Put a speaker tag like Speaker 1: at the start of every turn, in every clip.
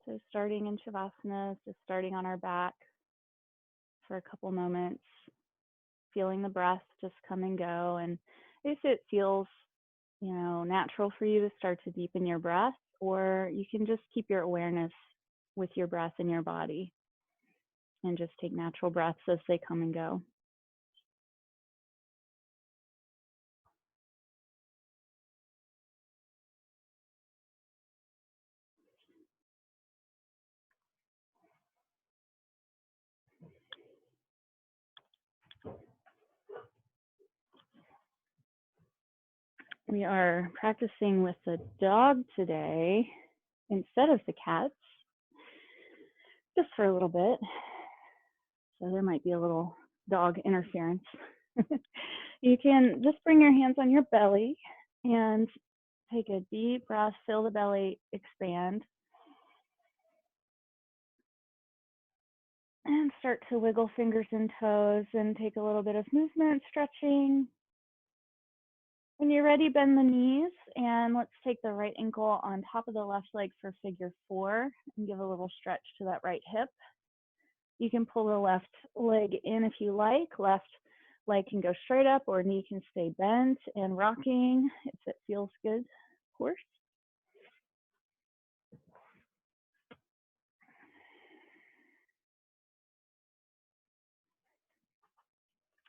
Speaker 1: So starting in Shavasana, just starting on our back for a couple moments, feeling the breath just come and go. And if it feels, natural for you to start to deepen your breath, or you can just keep your awareness with your breath in your body and just take natural breaths as they come and go. We are practicing with the dog today instead of the cats, just for a little bit. So there might be a little dog interference. You can just bring your hands on your belly and take a deep breath, fill the belly, expand. And start to wiggle fingers and toes and take a little bit of movement, stretching. When you're ready, bend the knees and let's take the right ankle on top of the left leg for figure 4 and give a little stretch to that right hip. You can pull the left leg in if you like. Left leg can go straight up or knee can stay bent and rocking if it feels good, of course.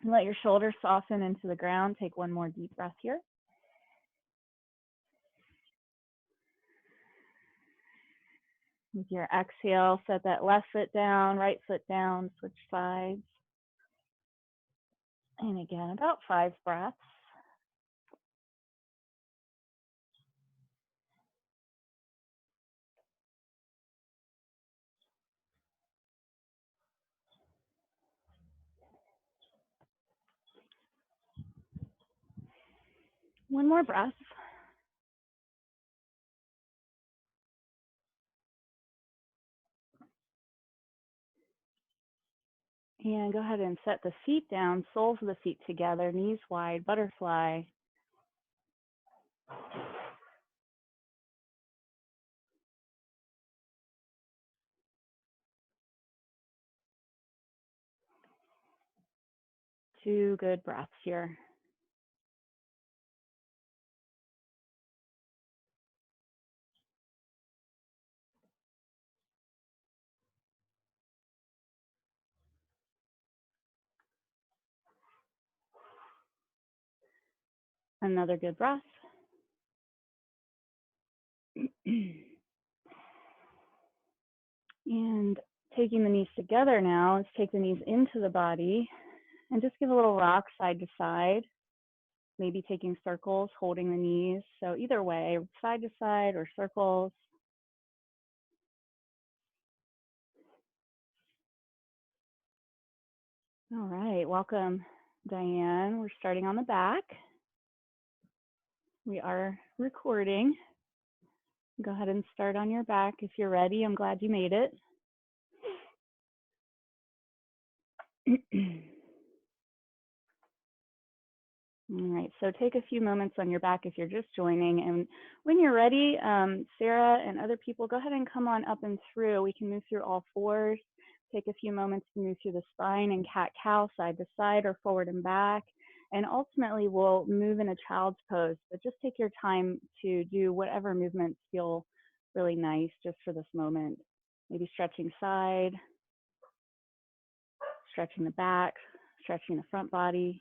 Speaker 1: And let your shoulders soften into the ground. Take one more deep breath here. With your exhale, set that left foot down, right foot down, switch sides. And again, about 5 breaths. One more breath. And go ahead and set the feet down, soles of the feet together, knees wide, butterfly. Two good breaths here. Another good breath. And taking the knees together now, let's take the knees into the body and just give a little rock side to side, maybe taking circles, holding the knees. So either way, side to side or circles. All right, welcome, Diane. We're starting on the back. We are recording. Go ahead and start on your back if you're ready. I'm glad you made it. All right, so take a few moments on your back if you're just joining. And when you're ready, Sarah and other people, go ahead and come on up and through. We can move through all fours. Take a few moments to move through the spine and cat-cow, side to side or forward and back. And ultimately, we'll move in a child's pose, but just take your time to do whatever movements feel really nice just for this moment. Maybe stretching side, stretching the back, stretching the front body.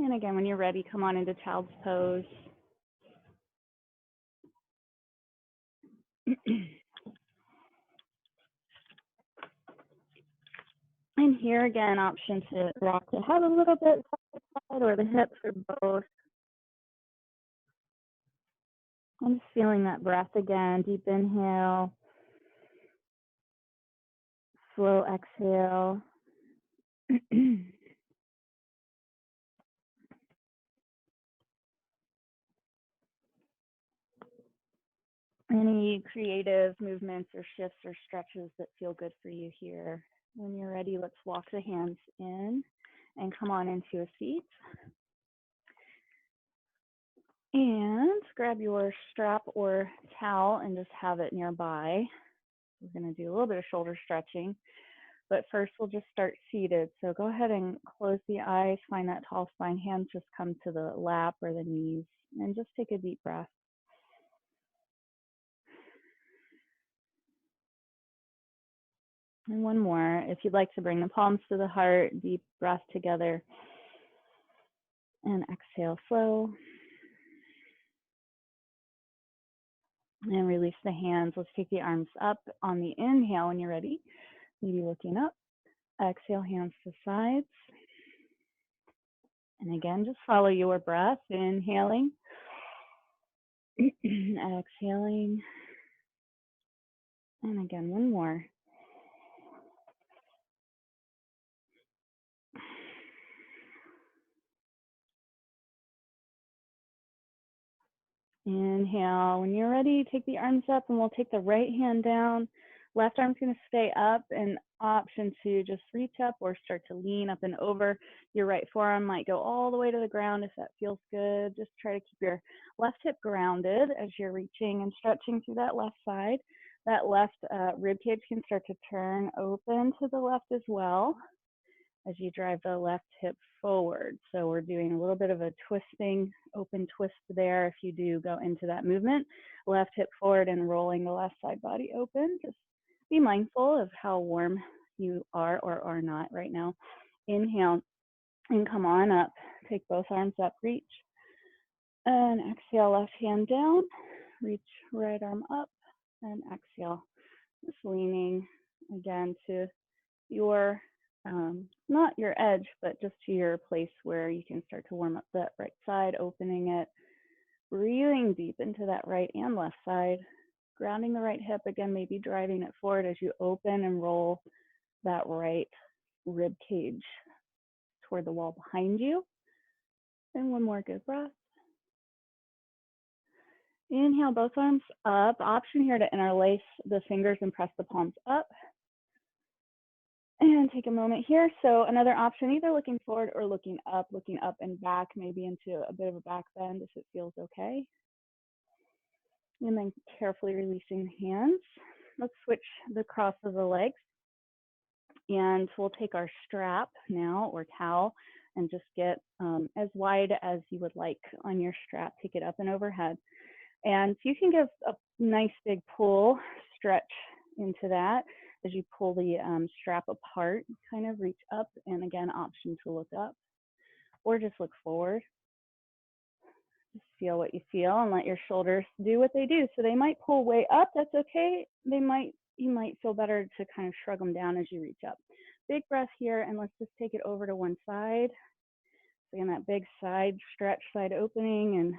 Speaker 1: And again, when you're ready, come on into child's pose. And here again, option to rock the head a little bit side or the hips or both. I'm just feeling that breath again. Deep inhale, slow exhale. Any creative movements or shifts or stretches that feel good for you here. When you're ready, let's walk the hands in and come on into a seat. And grab your strap or towel and just have it nearby. We're going to do a little bit of shoulder stretching, but first we'll just start seated. So go ahead and close the eyes, find that tall spine, hands just come to the lap or the knees, and just take a deep breath. And one more. If you'd like to bring the palms to the heart, deep breath together. And exhale slow. And release the hands. Let's take the arms up on the inhale when you're ready. Maybe looking up. Exhale, hands to sides. And again, just follow your breath. Inhaling. Exhaling. And again, one more. Inhale. When you're ready, take the arms up and we'll take the right hand down. Left arm's going to stay up, and option to just reach up or start to lean up and over. Your right forearm might go all the way to the ground if that feels good. Just try to keep your left hip grounded as you're reaching and stretching through that left side. That left rib cage can start to turn open to the left as well as you drive the left hip forward. So we're doing a little bit of a twisting, open twist there. If you do go into that movement, left hip forward and rolling the left side body open. Just be mindful of how warm you are or are not right now. Inhale and come on up. Take both arms up, reach. And exhale, left hand down. Reach right arm up and exhale. Just leaning again to your not your edge, but just to your place where you can start to warm up that right side, opening it, breathing deep into that right and left side, grounding the right hip again, maybe driving it forward as you open and roll that right rib cage toward the wall behind you. And one more good breath. Inhale, both arms up. Option here to interlace the fingers and press the palms up. And take a moment here. So another option, either looking forward or looking up and back, maybe into a bit of a back bend if it feels okay. And then carefully releasing the hands. Let's switch the cross of the legs. And we'll take our strap now or towel and just get as wide as you would like on your strap. Take it up and overhead. And you can give a nice big pull, stretch into that. As you pull the strap apart, kind of reach up, and again, option to look up or just look forward. Just feel what you feel and let your shoulders do what they do. So they might pull way up, that's okay. You might feel better to kind of shrug them down as you reach up. Big breath here, and let's just take it over to one side. Again, that big side stretch, side opening, and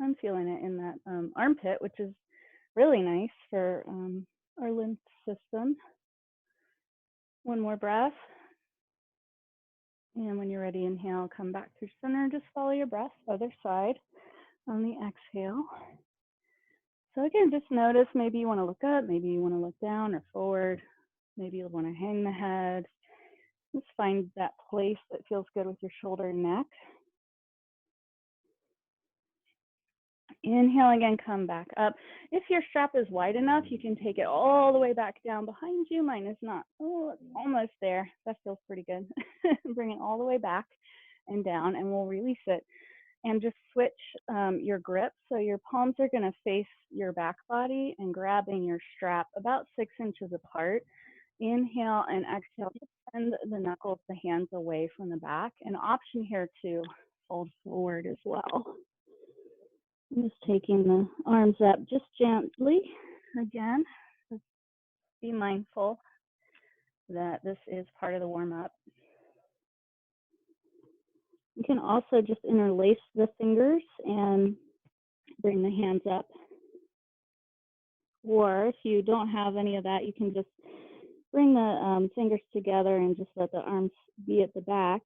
Speaker 1: I'm feeling it in that armpit, which is really nice for our lymph system. One more breath. And when you're ready, inhale, come back through center. Just follow your breath, other side on the exhale. So again, just notice, maybe you want to look up, maybe you want to look down or forward. Maybe you'll want to hang the head. Just find that place that feels good with your shoulder and neck. Inhale again, come back up. If your strap is wide enough, you can take it all the way back down behind you. Mine is not. Oh, it's almost there. That feels pretty good. Bring it all the way back and down, and we'll release it. And just switch your grip. So your palms are going to face your back body and grabbing your strap about 6 inches apart. Inhale and exhale. Send the knuckles, the hands away from the back. An option here to fold forward as well. I'm just taking the arms up just gently. Again, just be mindful that this is part of the warm-up. You can also just interlace the fingers and bring the hands up. Or if you don't have any of that, you can just bring the fingers together and just let the arms be at the back.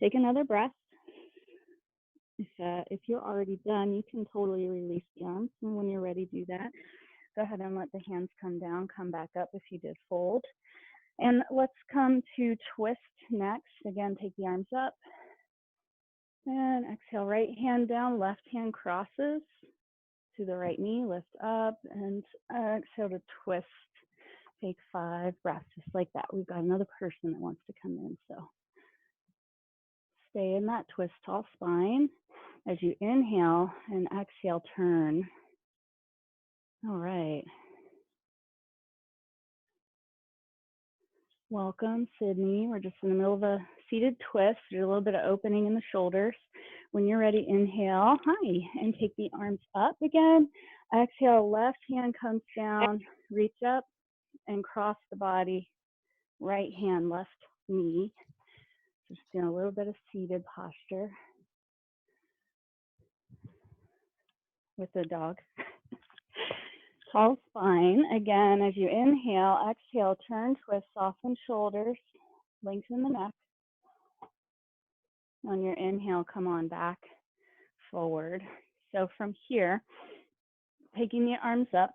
Speaker 1: Take another breath. If you're already done, you can totally release the arms. And when you're ready, do that. Go ahead and let the hands come down, come back up if you did fold. And let's come to twist next. Again, take the arms up. And exhale, right hand down, left hand crosses to the right knee, lift up, and exhale to twist. Take 5 breaths, just like that. We've got another person that wants to come in, so stay in that twist, tall spine. As you inhale and exhale, turn. All right. Welcome, Sydney. We're just in the middle of a seated twist. There's a little bit of opening in the shoulders. When you're ready, inhale, hi, and take the arms up again. Exhale, left hand comes down, reach up and cross the body. Right hand, left knee. Just doing a little bit of seated posture with the dog. Tall spine. Again, as you inhale, exhale, turn, twist, soften shoulders, lengthen the neck. On your inhale, come on back, forward. So from here, taking the arms up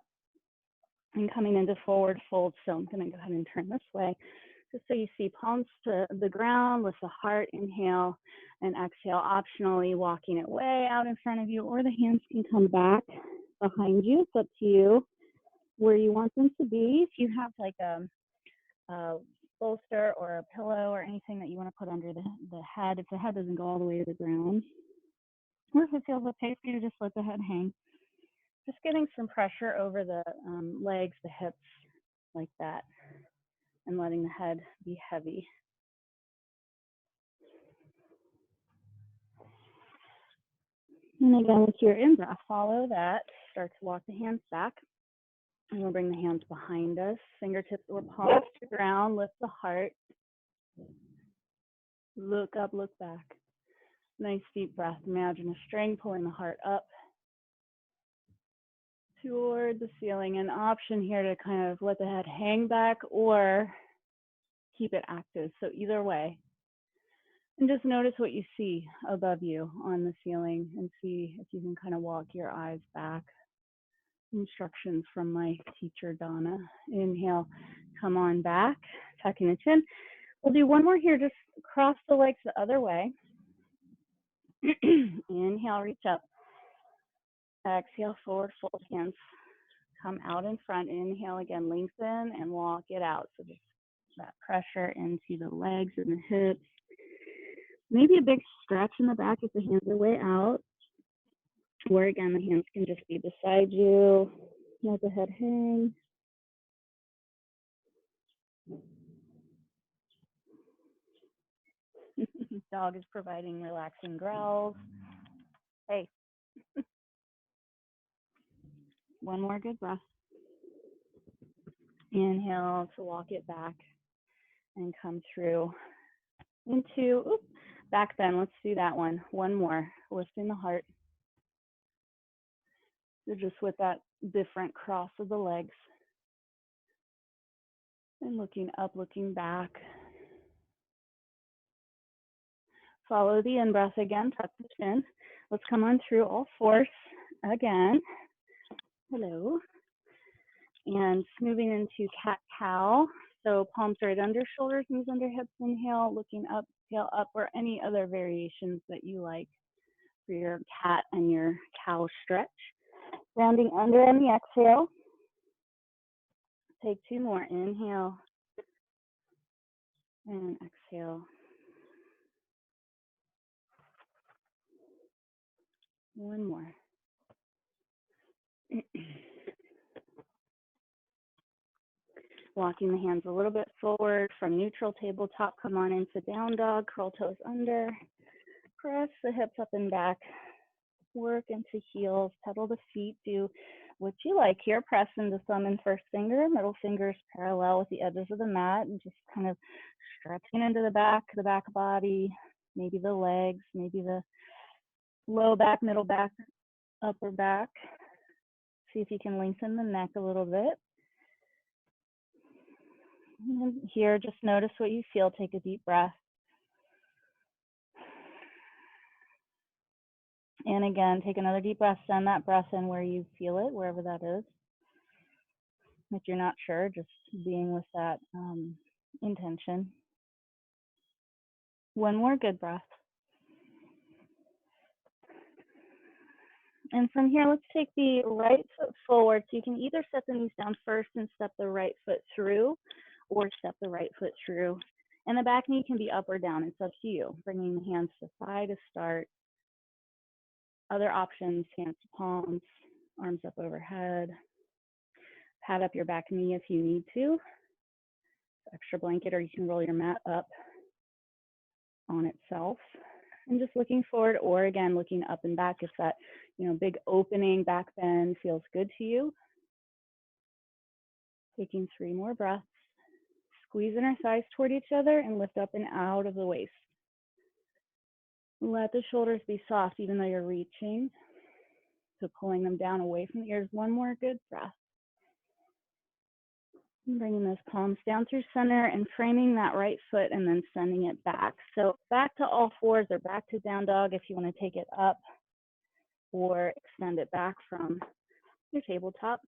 Speaker 1: and coming into forward fold. So I'm going to go ahead and turn this way, just so you see palms to the ground with the heart. Inhale and exhale, optionally walking it way out in front of you, or the hands can come back behind you. It's up to you where you want them to be. If you have like a bolster or a pillow or anything that you want to put under the head, if the head doesn't go all the way to the ground, or if it feels okay for you to just let the head hang, just getting some pressure over the legs, the hips, like that, and letting the head be heavy. And again, with your in-breath, follow that. Start to walk the hands back. And we'll bring the hands behind us, fingertips or palms to the ground, lift the heart. Look up, look back. Nice deep breath. Imagine a string pulling the heart up toward the ceiling. An option here to kind of let the head hang back or keep it active. So either way. And just notice what you see above you on the ceiling and see if you can kind of walk your eyes back. Instructions from my teacher, Donna. Inhale, come on back, tucking the chin. We'll do one more here, just cross the legs the other way. Inhale, reach up. Exhale, forward, fold hands. Come out in front. Inhale again, lengthen and walk it out. So just that pressure into the legs and the hips. Maybe a big stretch in the back if the hands are way out. Or again, the hands can just be beside you. Let the head hang. Dog is providing relaxing growls. Hey. One more good breath. Inhale to walk it back and come through into back bend. Let's do that one. One more. Lifting the heart. So just with that different cross of the legs. And looking up, looking back. Follow the in-breath again, tuck the chin. Let's come on through all fours again. Hello. And moving into cat-cow. So palms right under shoulders, knees under hips. Inhale, looking up, tail up, or any other variations that you like for your cat and your cow stretch. Rounding under on the exhale. Take 2 more. Inhale and exhale. One more. Walking the hands a little bit forward from neutral tabletop. Come on into down dog. Curl toes under. Press the hips up and back. Work into heels. Pedal the feet. Do what you like here. Press into thumb and first finger. Middle fingers parallel with the edges of the mat. And just kind of stretching into the back body. Maybe the legs. Maybe the low back, middle back, upper back. See if you can lengthen the neck a little bit. And here, just notice what you feel. Take a deep breath. And again, take another deep breath, send that breath in where you feel it, wherever that is. If you're not sure, just being with that intention. One more good breath. And from here, let's take the right foot forward. So you can either set the knees down first and step the right foot through, or step the right foot through. And the back knee can be up or down. It's up to you. Bringing the hands to thigh to start. Other options, hands to palms, arms up overhead. Pat up your back knee if you need to. Extra blanket, or you can roll your mat up on itself. And just looking forward, or again, looking up and back if that, big opening back bend feels good to you. Taking 3 more breaths. Squeezing our thighs toward each other and lift up and out of the waist. Let the shoulders be soft even though you're reaching. So pulling them down away from the ears. One more good breath. And bringing those palms down through center and framing that right foot and then sending it back. So back to all fours or back to down dog if you want to take it up, or extend it back from your tabletop.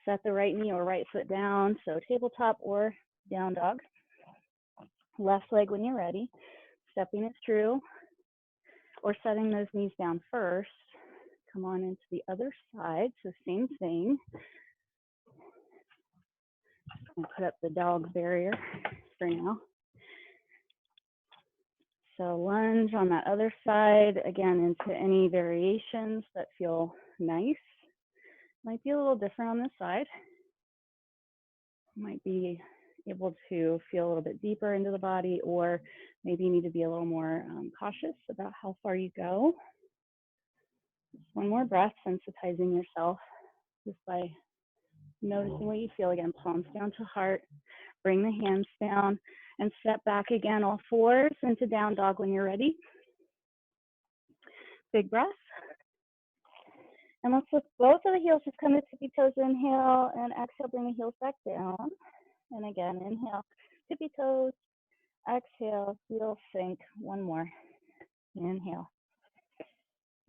Speaker 1: Set the right knee or right foot down. So tabletop or down dog. Left leg when you're ready. Stepping it through or setting those knees down first. Come on into the other side. So same thing. I'll put up the dog barrier for now. So lunge on that other side, again, into any variations that feel nice. Might be a little different on this side. Might be able to feel a little bit deeper into the body, or maybe you need to be a little more cautious about how far you go. Just one more breath, sensitizing yourself just by noticing what you feel. Again, palms down to heart. Bring the hands down and step back again, all fours into down dog when you're ready. Big breath. And let's lift both of the heels, just come to tippy toes, inhale, and exhale, bring the heels back down. And again, inhale, tippy toes, exhale, heels sink. One more. Inhale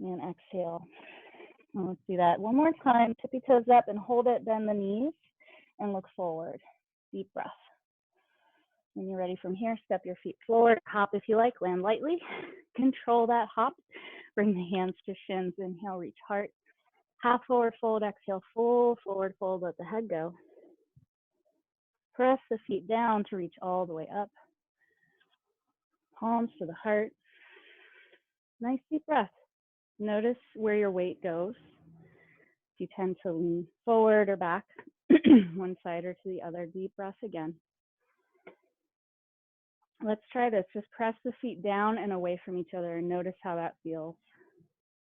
Speaker 1: and exhale. And let's do that one more time. Tippy toes up and hold it, bend the knees and look forward. Deep breath. When you're ready from here, step your feet forward, hop if you like, land lightly. Control that hop. Bring the hands to shins, inhale, reach heart. Half forward fold, exhale, full forward fold, let the head go. Press the feet down to reach all the way up. Palms to the heart. Nice deep breath. Notice where your weight goes. If you tend to lean forward or back, one side or to the other, deep breath again. Let's try this. Just press the feet down and away from each other and notice how that feels.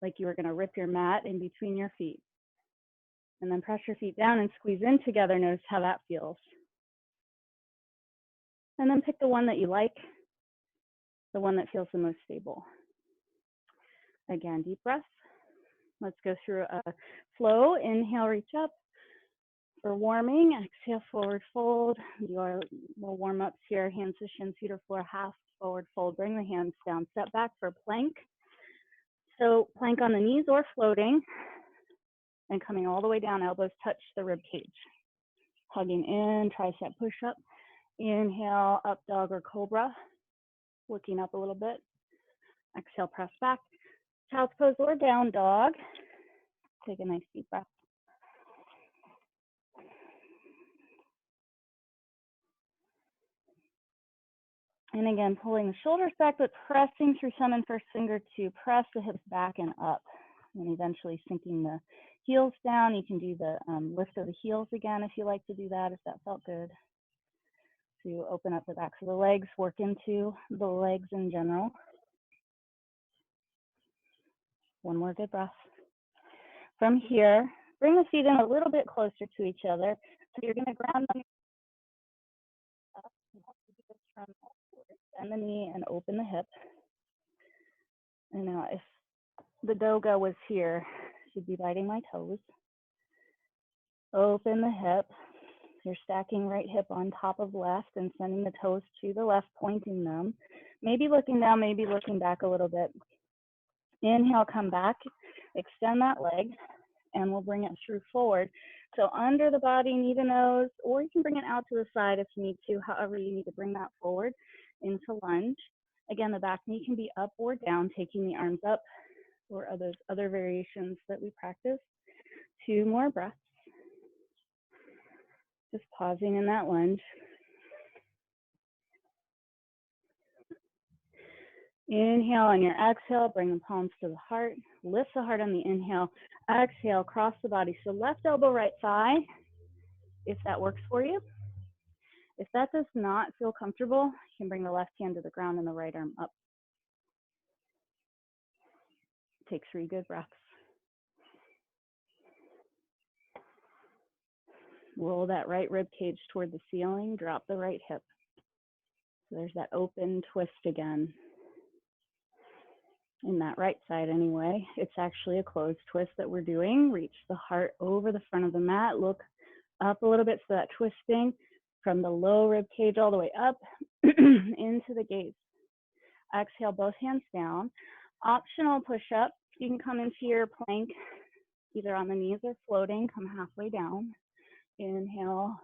Speaker 1: Like you were going to rip your mat in between your feet. And then press your feet down and squeeze in together. Notice how that feels. And then pick the one that you like, the one that feels the most stable. Again, deep breath. Let's go through a flow. Inhale, reach up. For warming, exhale, forward fold. Your little warm-ups here, hands to shins, feet or floor, half forward fold. Bring the hands down, step back for plank. So plank on the knees or floating, and coming all the way down, elbows touch the rib cage. Hugging in, tricep push-up. Inhale, up dog or cobra. Looking up a little bit. Exhale, press back. Child's pose or down dog. Take a nice deep breath. And again, pulling the shoulders back, but pressing through thumb and first finger to press the hips back and up. And eventually sinking the heels down. You can do the lift of the heels again if you like to do that, if that felt good. To open up the backs of the legs, work into the legs in general. One more good breath. From here, bring the feet in a little bit closer to each other. So you're going to ground on from bend the knee and open the hip. And now if the doga was here, should be biting my toes. Open the hip. You're stacking right hip on top of left and sending the toes to the left, pointing them. Maybe looking down, maybe looking back a little bit. Inhale, come back, extend that leg, and we'll bring it through forward. So under the body, knee to nose, or you can bring it out to the side if you need to, however you need to bring that forward into lunge. Again, the back knee can be up or down, taking the arms up, or those other variations that we practice. 2 more breaths. Just pausing in that lunge. Inhale on your exhale, bring the palms to the heart. Lift the heart on the inhale. Exhale, cross the body. So left elbow, right thigh, if that works for you. If that does not feel comfortable, you can bring the left hand to the ground and the right arm up. Take 3 good breaths. Roll that right rib cage toward the ceiling. Drop the right hip. So there's that open twist again. In that right side anyway, it's actually a closed twist that we're doing. Reach the heart over the front of the mat. Look up a little bit so that twisting from the low rib cage all the way up into the gaze. Exhale, both hands down. Optional push-up. You can come into your plank either on the knees or floating. Come halfway down. Inhale,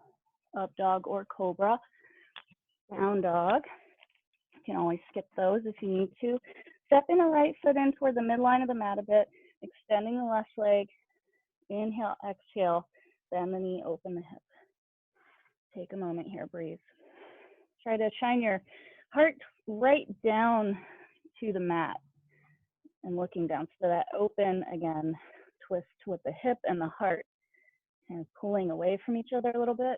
Speaker 1: up dog or cobra. Down dog. You can always skip those if you need to. Stepping the right foot in toward the midline of the mat a bit, extending the left leg. Inhale, exhale, bend the knee, open the hip. Take a moment here, breathe. Try to shine your heart right down to the mat and looking down. So that open, again, twist with the hip and the heart, kind of pulling away from each other a little bit.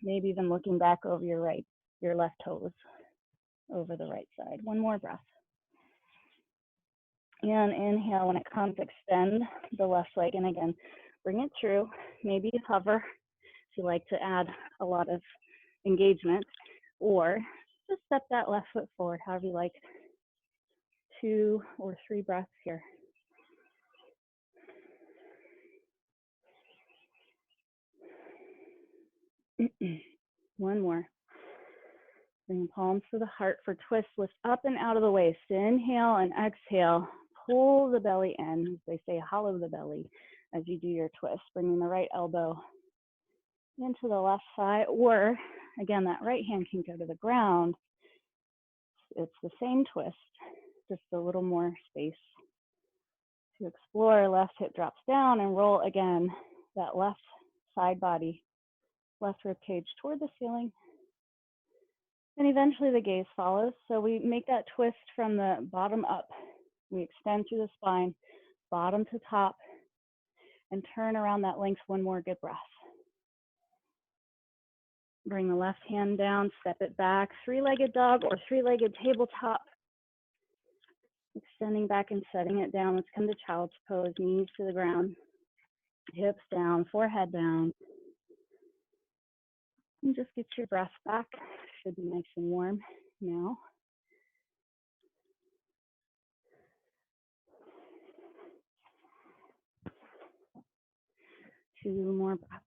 Speaker 1: Maybe even looking back over your left toes over the right side. 1 more breath. And inhale, when it comes, extend the left leg. And again, bring it through. Maybe hover if you like to add a lot of engagement, or just step that left foot forward, however you like. 2 or 3 breaths here. One more. Bring the palms to the heart for twist. Lift up and out of the waist. Inhale and exhale. Pull the belly in. As they say, hollow the belly as you do your twist. Bringing the right elbow into the left thigh, or again, that right hand can go to the ground. It's the same twist, just a little more space to explore. Left hip drops down and roll again. That left side body, left rib cage toward the ceiling. And eventually the gaze follows. So we make that twist from the bottom up. We extend through the spine, bottom to top, and turn around that length. 1 more good breath. Bring the left hand down, step it back, 3-legged dog or 3-legged tabletop. Extending back and setting it down. Let's come to child's pose, knees to the ground, hips down, forehead down. And just get your breath back. Should be nice and warm now. Two more breaths.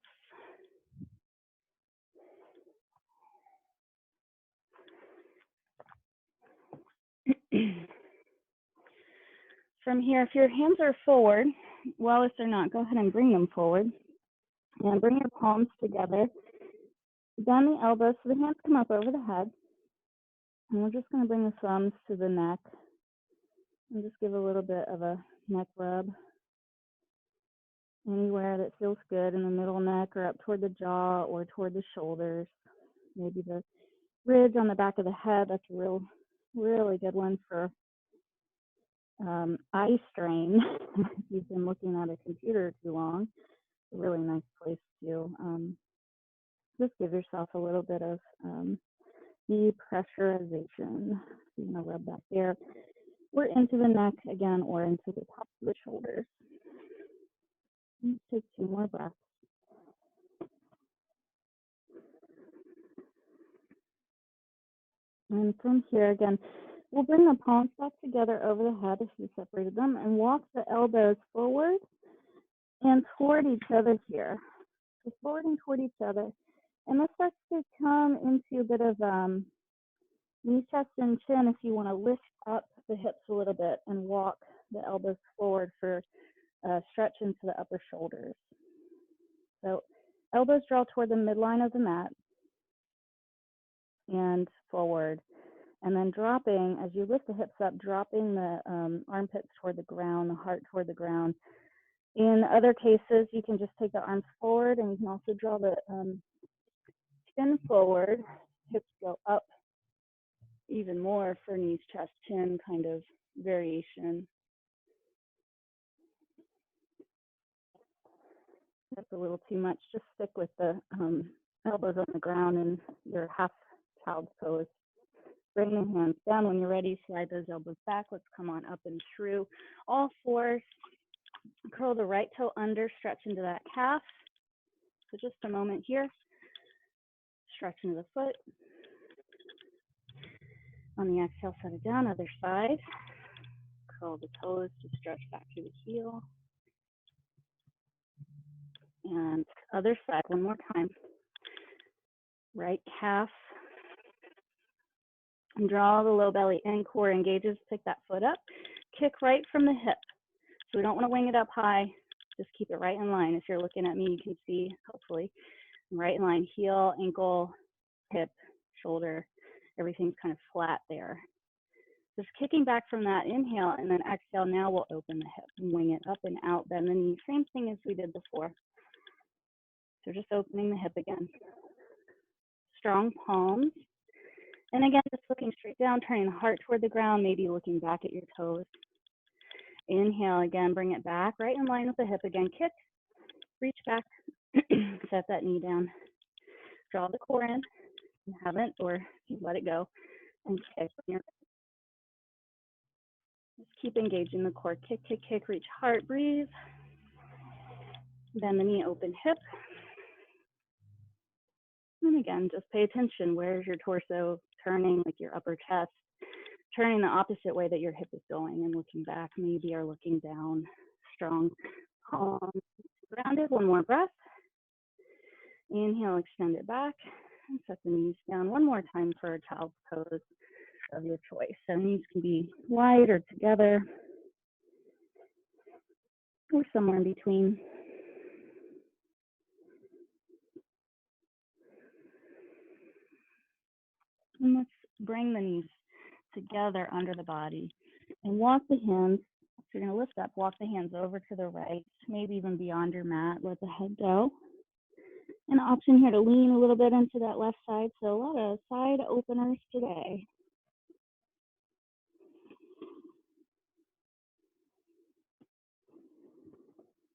Speaker 1: From here, if your hands are forward, well, if they're not, go ahead and bring them forward. And bring your palms together. Bend the elbows so the hands come up over the head. And we're just going to bring the thumbs to the neck. And just give a little bit of a neck rub. Anywhere that feels good in the middle neck or up toward the jaw or toward the shoulders. Maybe the ridge on the back of the head. That's a really good one for eye strain. If you've been looking at a computer too long, it's a really nice place to just give yourself a little bit of depressurization. You want to rub that there, or into the neck again, or into the top of the shoulders. Let's take 2 more breaths. And from here again, we'll bring the palms back together over the head if you separated them, and walk the elbows forward and toward each other here. So forward and toward each other. And this starts to come into a bit of knee, chest, and chin if you want to lift up the hips a little bit and walk the elbows forward for a stretch into the upper shoulders. So elbows draw toward the midline of the mat and forward. And then dropping, as you lift the hips up, dropping the armpits toward the ground, the heart toward the ground. In other cases, you can just take the arms forward, and you can also draw the chin forward, hips go up even more for knees, chest, chin kind of variation. That's a little too much. Just stick with the elbows on the ground and your half child's pose. Bring the hands down. When you're ready, slide those elbows back. Let's come on up and through all fours. Curl the right toe under, stretch into that calf. So just a moment here. Stretch into the foot. On the exhale, set it down, other side. Curl the toes to stretch back to the heel. And other side, one more time. Right calf. And draw the low belly in, core engages, pick that foot up. Kick right from the hip. So we don't want to wing it up high. Just keep it right in line. If you're looking at me, you can see, hopefully, right in line, heel, ankle, hip, shoulder, everything's kind of flat there. Just kicking back from that, inhale, and then exhale. Now we'll open the hip and wing it up and out, bend the knee. Same thing as we did before. So just opening the hip again. Strong palms. And again, just looking straight down, turning the heart toward the ground, maybe looking back at your toes. Inhale again, bring it back, right in line with the hip again. Kick, reach back, set that knee down. Draw the core in, if you haven't, or you let it go, and kick. Just keep engaging the core. Kick, kick, kick, reach heart, breathe. Bend the knee, open hip. And again, just pay attention. Where's your torso turning, like your upper chest, turning the opposite way that your hip is going and looking back, maybe, or looking down. Strong, calm, grounded. One more breath. Inhale, extend it back, and set the knees down one more time for a child's pose of your choice. So knees can be wide or together, or somewhere in between. And let's bring the knees together under the body and walk the hands. So you're going to lift up, walk the hands over to the right, maybe even beyond your mat. Let the head go. An option here to lean a little bit into that left side. So a lot of side openers today.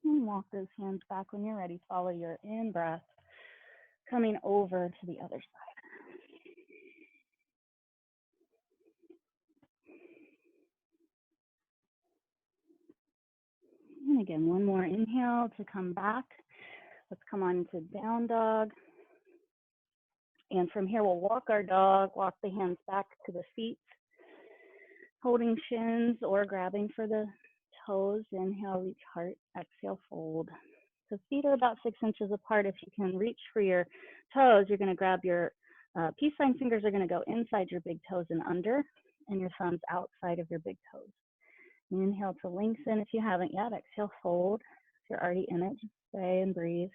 Speaker 1: And walk those hands back when you're ready. Follow your in-breath, coming over to the other side. And again, one more inhale to come back. Let's come on to down dog. And from here, we'll walk our dog, walk the hands back to the feet, holding shins or grabbing for the toes. Inhale, reach heart, exhale, fold. So feet are about 6 inches apart. If you can reach for your toes, you're going to grab your peace sign fingers are going to go inside your big toes and under, and your thumbs outside of your big toes. Inhale to lengthen. If you haven't yet, exhale, fold. If you're already in it, just stay and breathe.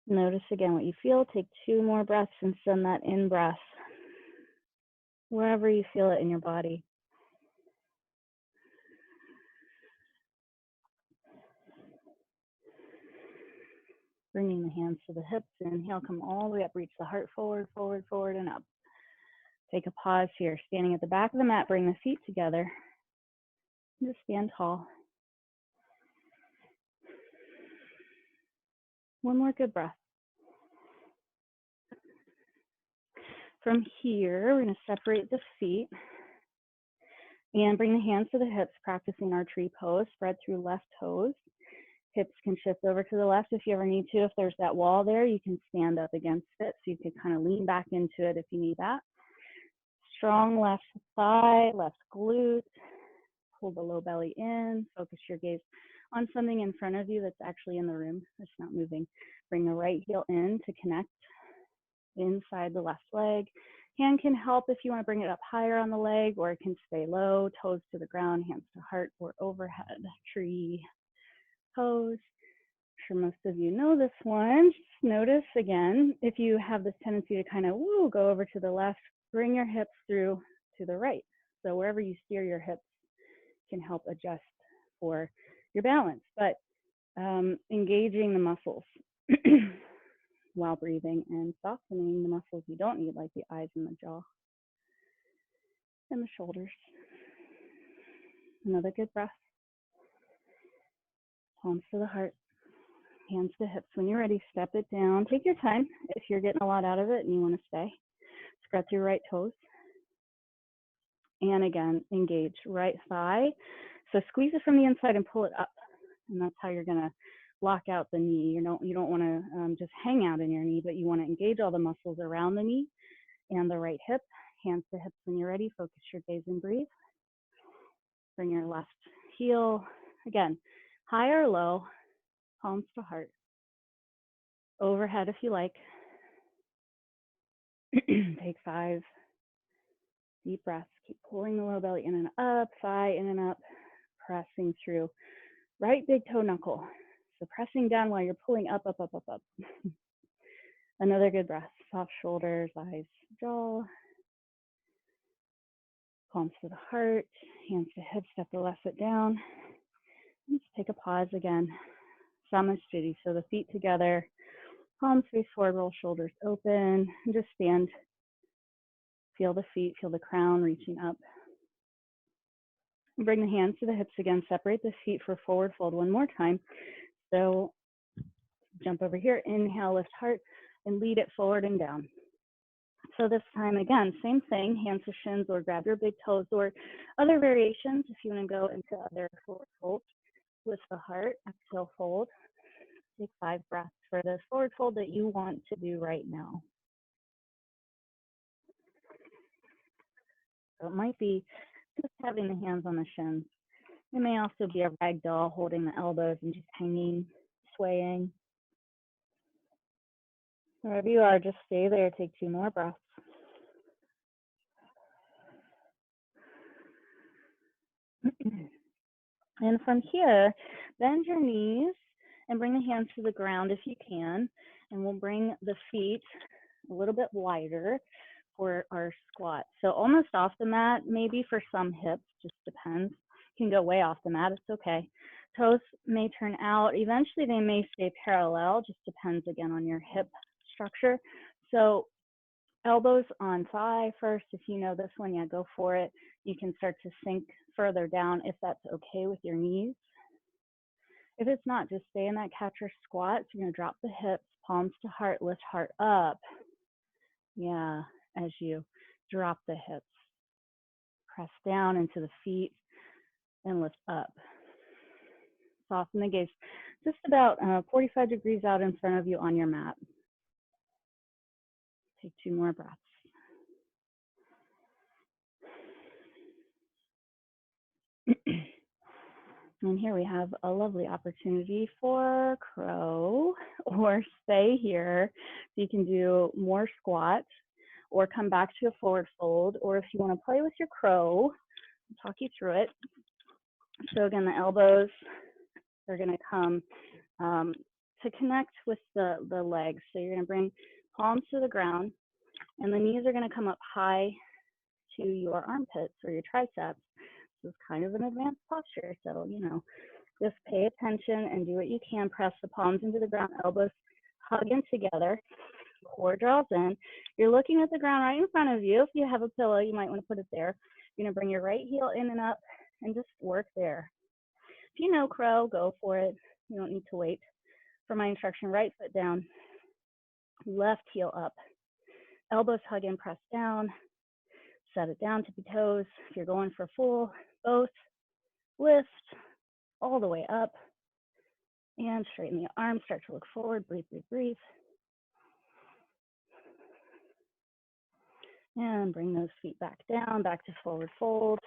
Speaker 1: Notice again what you feel. Take 2 more breaths and send that in breath wherever you feel it in your body. Bringing the hands to the hips. Inhale, come all the way up. Reach the heart forward, forward, forward, and up. Take a pause here. Standing at the back of the mat, bring the feet together. Just stand tall. One more good breath. From here, we're going to separate the feet and bring the hands to the hips, practicing our tree pose. Spread through left toes. Hips can shift over to the left if you ever need to. If there's that wall there, you can stand up against it. So you can kind of lean back into it if you need that. Strong left thigh, left glute. Pull the low belly in. Focus your gaze on something in front of you that's actually in the room. It's not moving. Bring the right heel in to connect. inside the left leg. Hand can help if you want to bring it up higher on the leg, or it can stay low, toes to the ground, hands to heart, or overhead, tree pose. I'm sure most of you know this one. Just notice again, if you have this tendency to kind of go over to the left, bring your hips through to the right. So wherever you steer your hips can help adjust for your balance, but engaging the muscles while breathing and softening the muscles you don't need, like the eyes and the jaw and the shoulders. Another good breath. Palms to the heart, hands to hips. When you're ready, step it down. Take your time. If you're getting a lot out of it and you want to stay, spread your right toes. And again, engage right thigh. So squeeze it from the inside and pull it up. And that's how you're going to lock out the knee. You don't want to just hang out in your knee, but you want to engage all the muscles around the knee and the right hip. Hands to hips when you're ready. Focus your gaze and breathe. Bring your left heel. Again, high or low, palms to heart. Overhead if you like. Take 5 deep breaths. Keep pulling the low belly in and up, thigh in and up, pressing through. Right big toe knuckle. So pressing down while you're pulling up, up, up, up, up. Another good breath. Soft shoulders, eyes, jaw. Palms to the heart, hands to hips, step the left foot down. And just take a pause again. Samasthiti, so the feet together, palms face forward, roll shoulders open, and just stand. Feel the feet, feel the crown reaching up. Bring the hands to the hips again, separate the feet for forward fold one more time. So jump over here, inhale, lift heart, and lead it forward and down. So this time, again, same thing, hands to shins or grab your big toes, or other variations if you want to go into other forward folds with the heart. Exhale, fold. Take 5 breaths for the forward fold that you want to do right now. So it might be just having the hands on the shins. It may also be a ragdoll, holding the elbows and just hanging, swaying. Wherever you are, just stay there. Take 2 more breaths. And from here, bend your knees and bring the hands to the ground if you can. And we'll bring the feet a little bit wider for our squat. So almost off the mat, maybe for some hips, just depends. You can go way off the mat, it's okay. Toes may turn out. Eventually they may stay parallel, just depends again on your hip structure. So elbows on thigh first. If you know this one, yeah, go for it. You can start to sink further down if that's okay with your knees. If it's not, just stay in that catcher squat. So you're going to drop the hips, palms to heart, lift heart up. Yeah, as you drop the hips. Press down into the feet and lift up. Soften the gaze. Just about 45 degrees out in front of you on your mat. Take 2 more breaths. And here we have a lovely opportunity for crow or stay here. So you can do more squats or come back to a forward fold, or if you want to play with your crow, I'll talk you through it. So again, the elbows are going to come to connect with the legs. So you're going to bring palms to the ground, and the knees are going to come up high to your armpits or your triceps. This is kind of an advanced posture, so just pay attention and do what you can. Press the palms into the ground, elbows hug in together, core draws in. You're looking at the ground right in front of you. If you have a pillow, you might want to put it there. You're going to bring your right heel in and up and just work there. If you know crow, go for it. You don't need to wait for my instruction. Right foot down, left heel up, elbows hug in, press down, set it down, tippy toes. If you're going for full, both, lift all the way up and straighten the arms, start to look forward, breathe, breathe, breathe. And bring those feet back down, back to forward fold.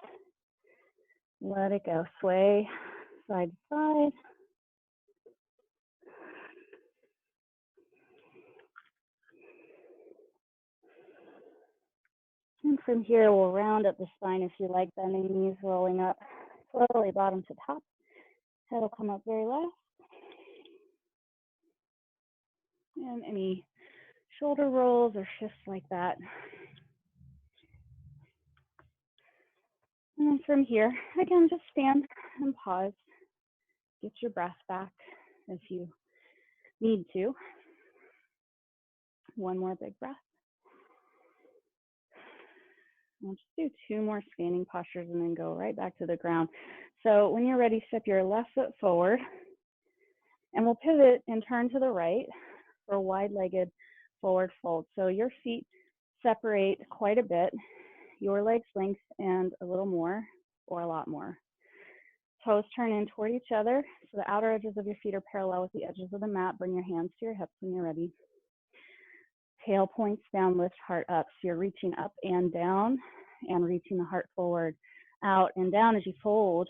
Speaker 1: Let it go, sway side to side. from here, we'll round up the spine if you like, bending knees, rolling up slowly, bottom to top. Head will come up very low. And any shoulder rolls or shifts like that. And then from here, again, just stand and pause. Get your breath back if you need to. One more big breath. We'll just do 2 more standing postures and then go right back to the ground. So when you're ready, step your left foot forward and we'll pivot and turn to the right for a wide-legged forward fold. So your feet separate quite a bit, your legs length and a little more or a lot more. Toes turn in toward each other, so the outer edges of your feet are parallel with the edges of the mat. Bring your hands to your hips when you're ready. Tail points down, lift heart up. So you're reaching up and down and reaching the heart forward, out and down as you fold.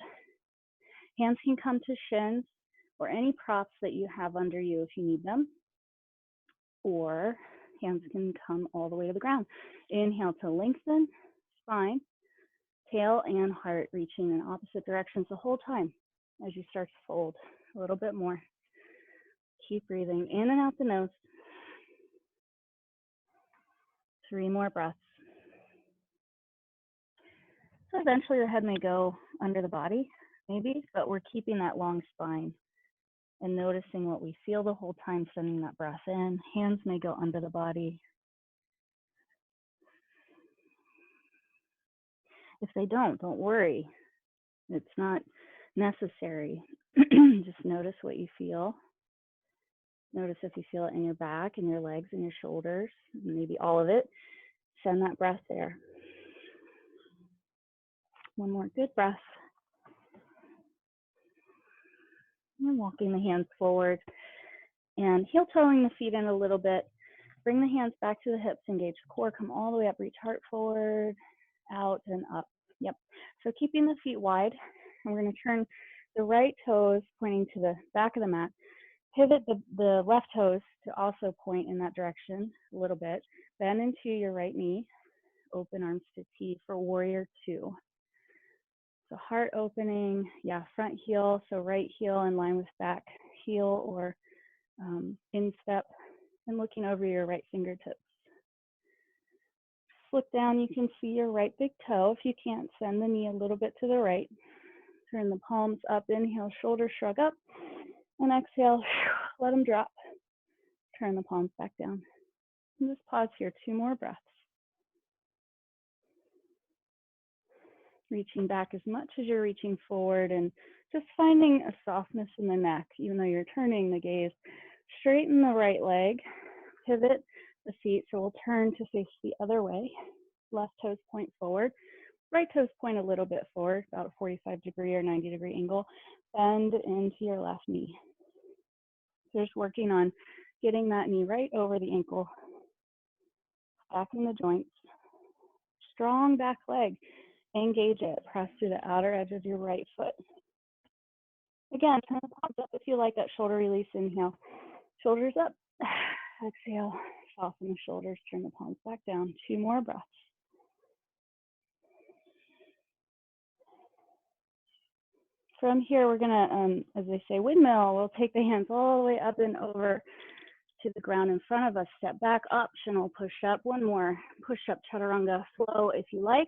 Speaker 1: Hands can come to shins or any props that you have under you if you need them, or hands can come all the way to the ground. Inhale to lengthen spine, tail and heart reaching in opposite directions the whole time as you start to fold. A little bit more. Keep breathing in and out the nose. 3 more breaths. So eventually the head may go under the body, maybe, but we're keeping that long spine and noticing what we feel the whole time, sending that breath in. Hands may go under the body. If they don't worry. It's not necessary. Just notice what you feel. Notice if you feel it in your back, in your legs, in your shoulders, maybe all of it. Send that breath there. One more good breath. And walking the hands forward and heel toeing the feet in a little bit. Bring the hands back to the hips, engage the core, come all the way up, reach heart forward, out and up. Yep. So keeping the feet wide, and we're going to turn the right toes pointing to the back of the mat. Pivot the left toes to also point in that direction a little bit. Bend into your right knee. Open arms to T for warrior 2. So heart opening, yeah, front heel. So right heel in line with back heel or instep, and looking over your right fingertips. Look down, you can see your right big toe. If you can't, send the knee a little bit to the right. Turn the palms up, inhale, shoulder shrug up, and exhale, let them drop. Turn the palms back down. And just pause here, 2 more breaths. Reaching back as much as you're reaching forward and just finding a softness in the neck, even though you're turning the gaze. Straighten the right leg, pivot the feet, so we'll turn to face the other way. Left toes point forward, right toes point a little bit forward, about a 45-degree or 90-degree angle. Bend into your left knee. So just working on getting that knee right over the ankle, back in the joints. Strong back leg, engage it, press through the outer edge of your right foot. Again, turn the palms up if you like that shoulder release. Inhale, shoulders up. Exhale, soften the shoulders, turn the palms back down. 2 more breaths. From here, we're gonna, as they say, windmill. We'll take the hands all the way up and over to the ground in front of us. Step back, optional push up. One more push up chaturanga flow if you like,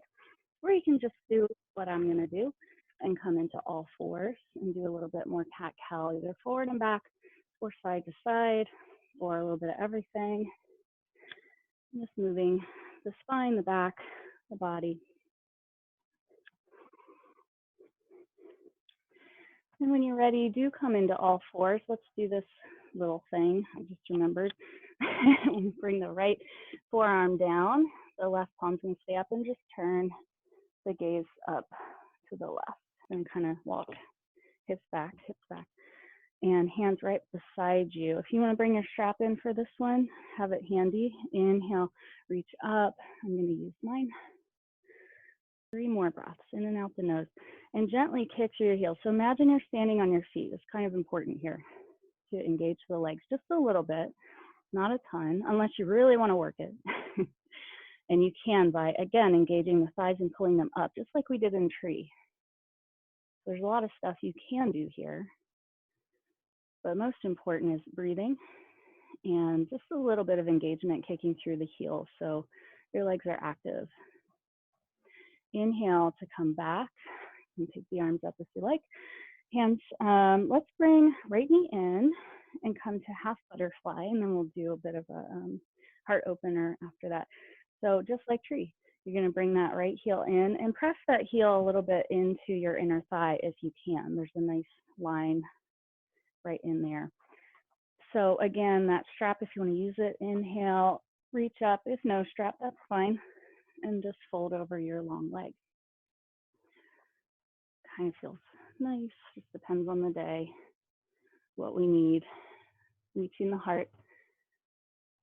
Speaker 1: or you can just do what I'm gonna do and come into all fours and do a little bit more cat-cow, either forward and back or side to side, or a little bit of everything. Just moving the spine, the back, the body. And when you're ready, do come into all fours. Let's do this little thing. I just remembered. Bring the right forearm down. The left palm's gonna stay up, and just turn the gaze up to the left. And kind of walk hips back, and hands right beside you. If you want to bring your strap in for this one, have it handy. Inhale, reach up. I'm going to use mine. 3 more breaths, in and out the nose, and gently kick through your heels. So imagine you're standing on your feet. It's kind of important here to engage the legs just a little bit, not a ton, unless you really want to work it. And you can by, again, engaging the thighs and pulling them up, just like we did in tree. There's a lot of stuff you can do here, but most important is breathing and just a little bit of engagement kicking through the heels so your legs are active. Inhale to come back and take the arms up if you like. Hands, let's bring right knee in and come to half butterfly, and then we'll do a bit of a heart opener after that. So just like tree, you're going to bring that right heel in and press that heel a little bit into your inner thigh if you can. There's a nice line right in there. So again, that strap, if you want to use it, inhale, reach up. If no strap, that's fine. And just fold over your long leg. Kind of feels nice. Just depends on the day, what we need. Reaching the heart.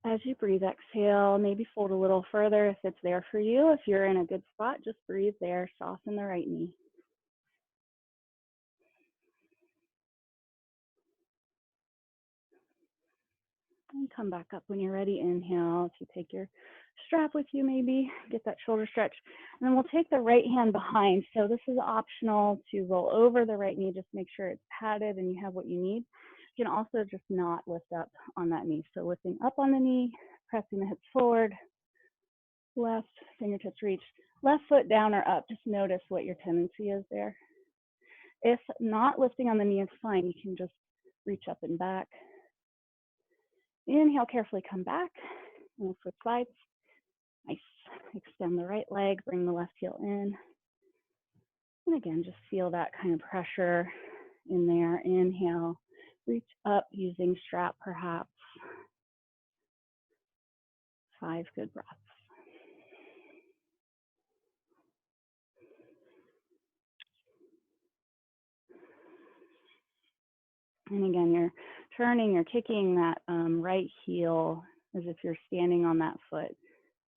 Speaker 1: As you breathe, exhale, maybe fold a little further if it's there for you. If you're in a good spot, just breathe there. Soften the right knee. And come back up when you're ready. Inhale. If you take your strap with you, maybe get that shoulder stretch. And then we'll take the right hand behind. So this is optional to roll over the right knee. Just make sure it's padded and you have what you need. You can also just not lift up on that knee. So lifting up on the knee, pressing the hips forward, left fingertips reach, left foot down or up. Just notice what your tendency is there. If not lifting on the knee is fine. You can just reach up and back. Inhale, carefully come back. We'll switch sides. Nice. Extend the right leg, bring the left heel in. And again, just feel that kind of pressure in there. Inhale, reach up using strap perhaps. 5 good breaths. And again, you're turning, you're kicking that right heel as if you're standing on that foot.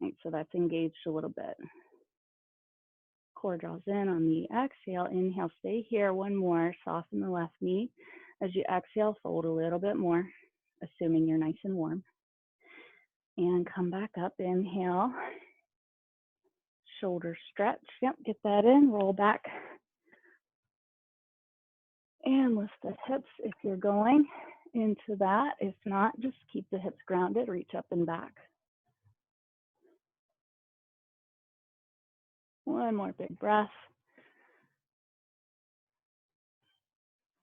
Speaker 1: Right, so that's engaged a little bit. Core draws in on the exhale. Inhale, stay here. One more. Soften the left knee. As you exhale, fold a little bit more, assuming you're nice and warm. And come back up. Inhale. Shoulder stretch. Yep, get that in. Roll back. And lift the hips if you're going into that. If not, just keep the hips grounded. Reach up and back. One more big breath.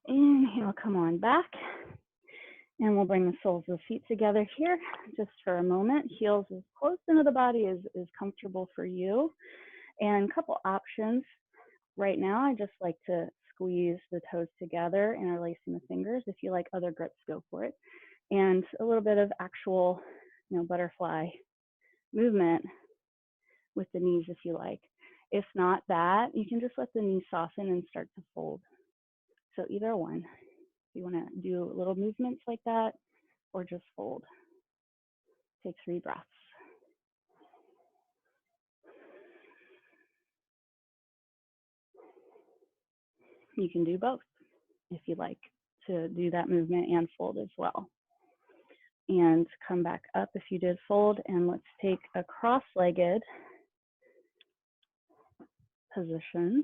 Speaker 1: Inhale, come on back. And we'll bring the soles of the feet together here just for a moment. Heels as close into the body as comfortable for you. And a couple options. Right now, I just like to squeeze the toes together, interlacing the fingers. If you like other grips, go for it. And a little bit of actual, butterfly movement with the knees if you like. If not that, you can just let the knees soften and start to fold. So either one. You want to do little movements like that or just fold. Take 3 breaths. You can do both if you like to do that movement and fold as well. And come back up if you did fold, and let's take a cross-legged position.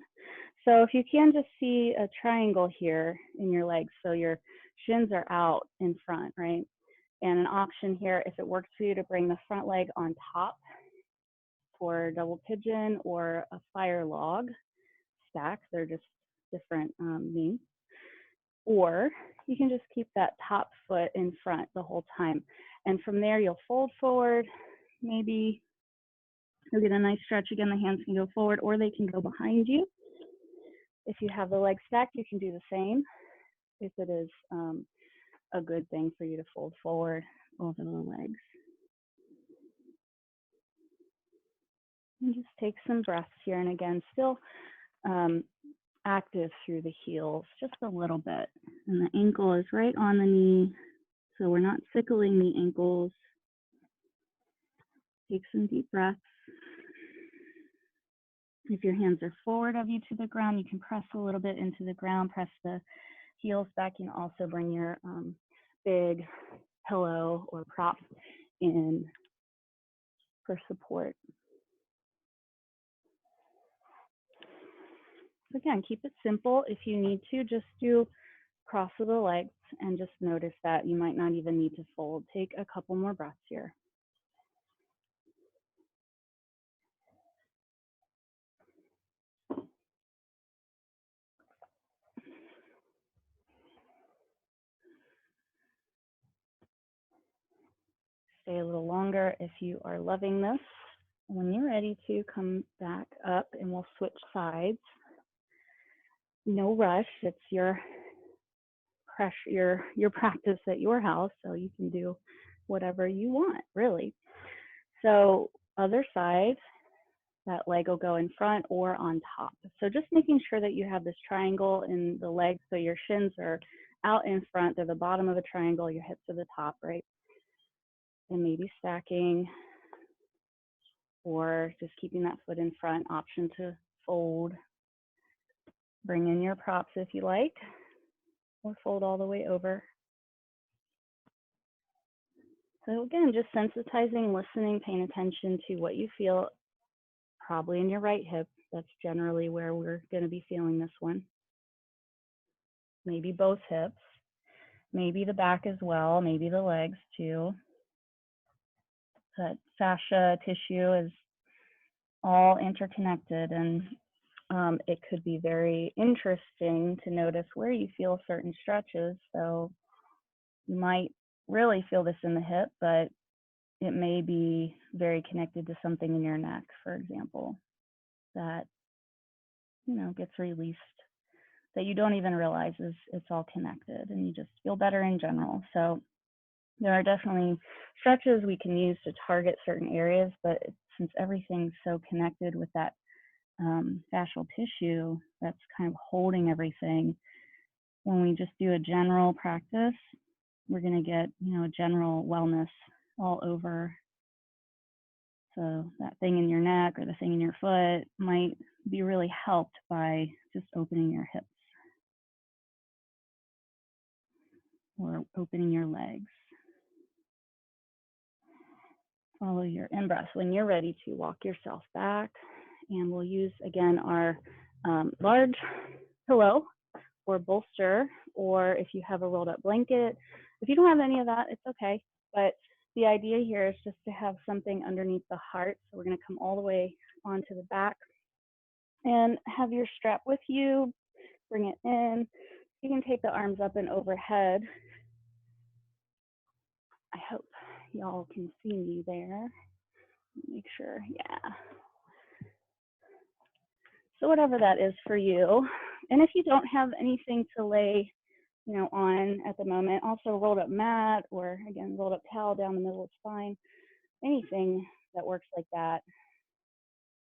Speaker 1: So if you can just see a triangle here in your legs, so your shins are out in front, right? And an option here, if it works for you, to bring the front leg on top for double pigeon or a fire log stack. They're just different names. Or you can just keep that top foot in front the whole time. And from there, you'll fold forward. Maybe you'll get a nice stretch. Again, the hands can go forward or they can go behind you. If you have the legs stacked, you can do the same. If it is a good thing for you to fold forward over the legs. And just take some breaths here. And again, still active through the heels, just a little bit. And the ankle is right on the knee, so we're not sickling the ankles. Take some deep breaths. If your hands are forward of you to the ground, you can press a little bit into the ground, press the heels back. You can also bring your big pillow or prop in for support. So again, keep it simple. If you need to, just do cross of the legs and just notice that you might not even need to fold. Take a couple more breaths here. Stay a little longer if you are loving this. When you're ready to come back up, and we'll switch sides. No rush. It's your practice at your house, so you can do whatever you want, really. So other side, that leg will go in front or on top. So just making sure that you have this triangle in the legs, so your shins are out in front, they're the bottom of a triangle, your hips are the top, right? And maybe stacking or just keeping that foot in front, option to fold. Bring in your props if you like, or fold all the way over. So again, just sensitizing, listening, paying attention to what you feel, probably in your right hip. That's generally where we're going to be feeling this one. Maybe both hips, maybe the back as well, maybe the legs too. That fascia tissue is all interconnected, and it could be very interesting to notice where you feel certain stretches. So you might really feel this in the hip, but it may be very connected to something in your neck, for example, that gets released, that you don't even realize it's all connected, and you just feel better in general. So there are definitely stretches we can use to target certain areas, but since everything's so connected with that fascial tissue that's kind of holding everything, when we just do a general practice, we're going to get a general wellness all over. So that thing in your neck or the thing in your foot might be really helped by just opening your hips or opening your legs. Follow your in-breath. When you're ready to walk yourself back, and we'll use again our large pillow or bolster, or if you have a rolled up blanket. If you don't have any of that, it's okay. But the idea here is just to have something underneath the heart. So we're going to come all the way onto the back and have your strap with you. Bring it in. You can take the arms up and overhead. I hope y'all can see me there. Make sure, yeah. So whatever that is for you. And if you don't have anything to lay on at the moment, also rolled up mat, or again, rolled up towel down the middle of the spine, anything that works like that.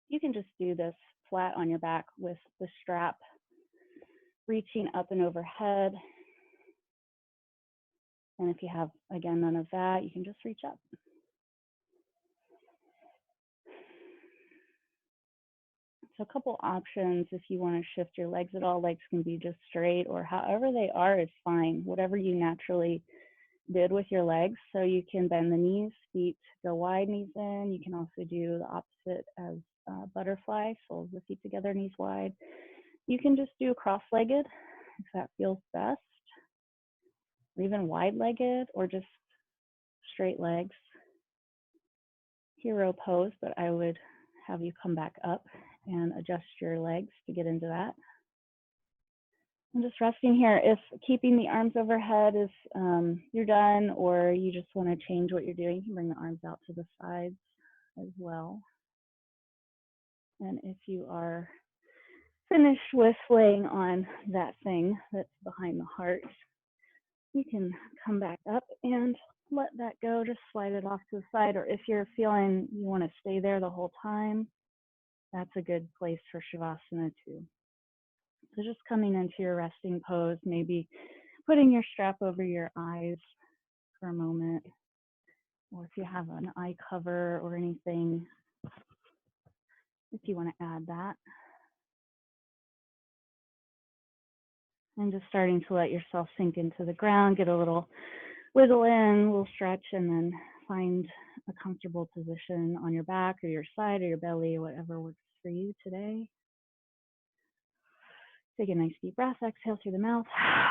Speaker 1: You can just do this flat on your back with the strap reaching up and overhead. And if you have, again, none of that, you can just reach up. So a couple options if you want to shift your legs at all. Legs can be just straight, or however they are is fine, whatever you naturally did with your legs. So you can bend the knees, feet go wide, knees in. You can also do the opposite as butterfly, soles of the feet together, knees wide. You can just do cross-legged if that feels best, or even wide-legged, or just straight legs. Hero pose, but I would have you come back up and adjust your legs to get into that. I'm just resting here. If keeping the arms overhead is you're done, or you just want to change what you're doing, you can bring the arms out to the sides as well. And if you are finished with laying on that thing that's behind the heart, you can come back up and let that go. Just slide it off to the side. Or if you're feeling you want to stay there the whole time, that's a good place for Shavasana too. So just coming into your resting pose, maybe putting your strap over your eyes for a moment, or if you have an eye cover or anything, if you want to add that. And just starting to let yourself sink into the ground, get a little wiggle in, a little stretch, and then find a comfortable position on your back or your side or your belly, or whatever works for you today. Take a nice deep breath, exhale through the mouth. A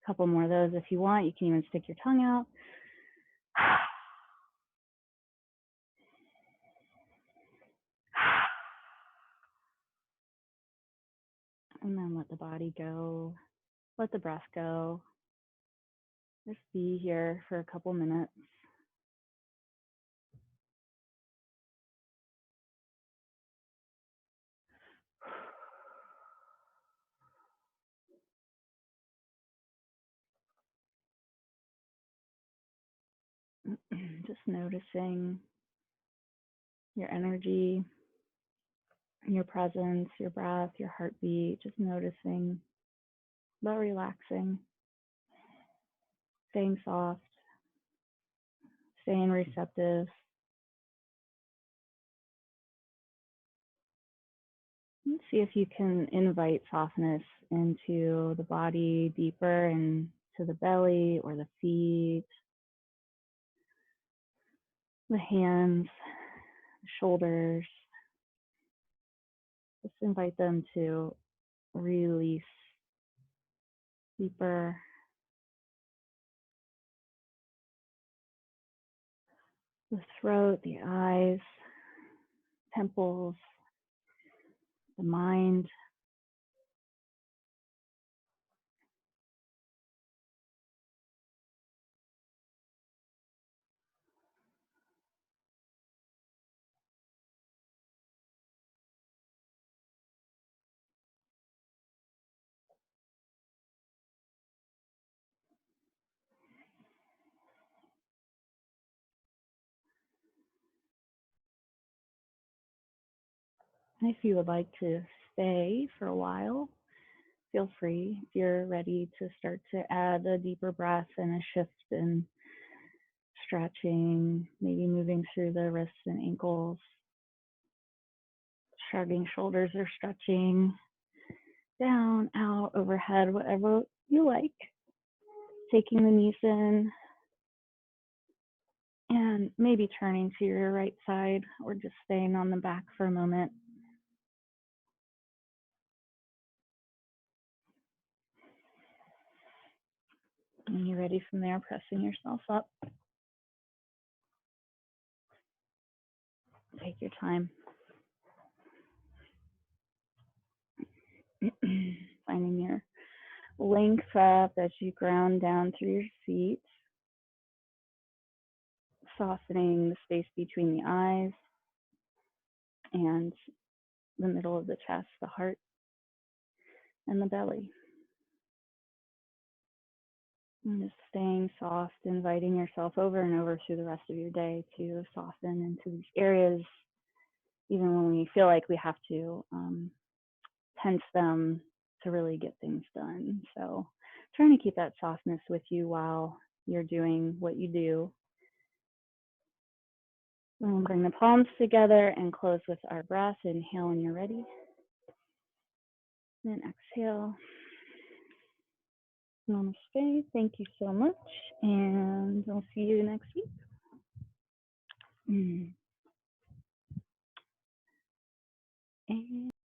Speaker 1: couple more of those if you want. You can even stick your tongue out. And then let the body go. Let the breath go. Just be here for a couple minutes. Just noticing your energy, your presence, your breath, your heartbeat, just noticing, but relaxing, staying soft, staying receptive. Let's see if you can invite softness into the body deeper and to the belly or the feet, the hands, the shoulders. Just invite them to release deeper. The throat, the eyes, temples, the mind. And if you would like to stay for a while, feel free. If you're ready to start to add a deeper breath and a shift in stretching, maybe moving through the wrists and ankles, shrugging shoulders or stretching down, out, overhead, whatever you like. Taking the knees in and maybe turning to your right side or just staying on the back for a moment. And you're ready from there, pressing yourself up. Take your time. Finding your length up as you ground down through your feet. Softening the space between the eyes and the middle of the chest, the heart, and the belly. And just staying soft, inviting yourself over and over through the rest of your day to soften into these areas, even when we feel like we have to tense them to really get things done. So trying to keep that softness with you while you're doing what you do. We'll bring the palms together and close with our breath. Inhale when you're ready. And exhale. Namaste. Thank you so much. And I'll see you next week. And